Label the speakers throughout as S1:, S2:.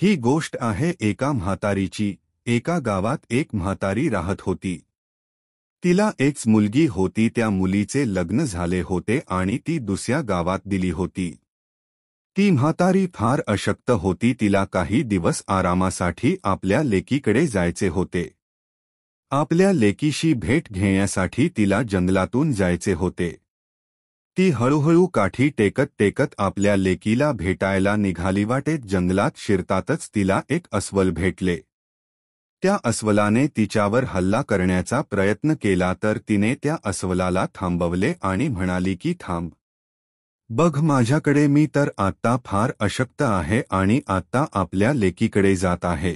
S1: ही गोष्ट आहे एका म्हातारीची. एका गावात एक म्हातारी राहत होती. तिला एक मुलगी होती. त्या मुलीचे लग्न झाले होते आणि ती दुसऱ्या गावात दिली होती. ती म्हातारी फार अशक्त होती. तिला काही दिवस आरामासाठी आपल्या लेकीकडे जायचे होते. आपल्या लेकीशी भेट घेण्यासाठी तिला जंगलातून जायचे होते. ती हळूहळू काठी टेकत टेकत आपल्या लेकीला भेटायला निघाली. वाटेत जंगलात शिरतातच तिला एक अस्वल भेटले. त्या अस्वलाने तिच्यावर हल्ला करण्याचा प्रयत्न केला तर तिने त्या अस्वलाला थांबवले आणि म्हणाली की थांब. बघ माझ्याकडे, मी तर आत्ता फार अशक्त आहे आणि आत्ता आपल्या लेकीकडे जात आहे.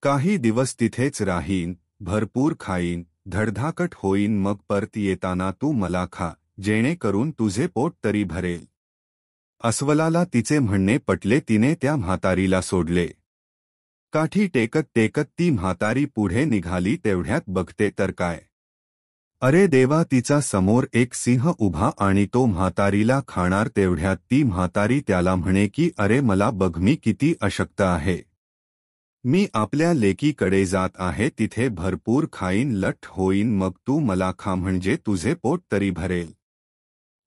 S1: काही दिवस तिथेच राहीन, भरपूर खाईन, धडधाकट होईन, मग परत येताना तू मला खा, जेणेकरून तुझे पोट तरी भरेल. अस्वलाला तिचे म्हणणे पटले. तिने त्या म्हातारीला सोडले. काठी टेकत टेकत ती म्हातारी पुढे निघाली. तेवढ्यात बघते तर काय, अरे देवा, तिचा समोर एक सिंह उभा आणि तो म्हातारीला खाणार. तेवढ्यात ती म्हातारी त्याला म्हणे की अरे मला बघ, मी किती अशक्त आहे. मी आपल्या लेकीकडे जात आहे, तिथे भरपूर खाईन, लठ्ठ होईन, मग तू मला खा, म्हणजे तुझे पोट तरी भरेल.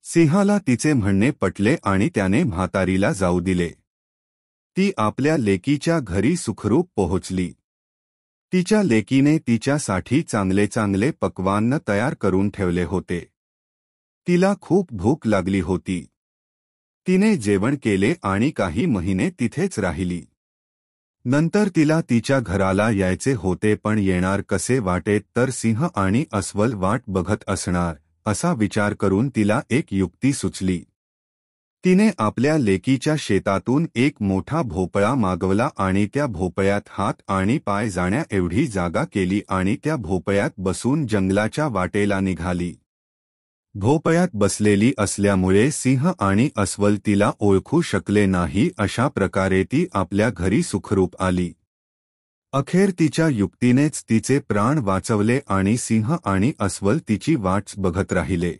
S1: सिंहाला तिचे म्हणणे पटले आणि त्याने म्हातारीला जाऊ दिले. ती आपल्या लेकीच्या घरी सुखरूप पोहोचली. तिच्या लेकीने तिच्यासाठी चांगले चांगले पक्वान्न तयार करून ठेवले होते. तिला खूप भूक लागली होती. तिने जेवण केले आणि काही महिने तिथेच राहिली. नंतर तिला तिच्या घराला यायचे होते, पण येणार कसे? वाटेत तर सिंह आणि अस्वल वाट बघत असणार, असा विचार करून तिला एक युक्ती सुचली. तिने आपल्या लेकीच्या शेतातून एक मोठा भोपळा मागवला आणि त्या भोपळ्यात हात आणि पाय जाण्या एवढी जागा केली आणि त्या भोपळ्यात बसून जंगलाच्या वाटेला निघाली. भोपळ्यात बसलेली असल्यामुळे सिंह आणि अस्वल तिला ओळखू शकले नाही. अशा प्रकारे ती आपल्या घरी सुखरूप आली. अखेर तिच्या युक्तीनेच तिचे प्राण वाचवले आणि सिंह आणि अस्वल तिची वाट बघत राहिले.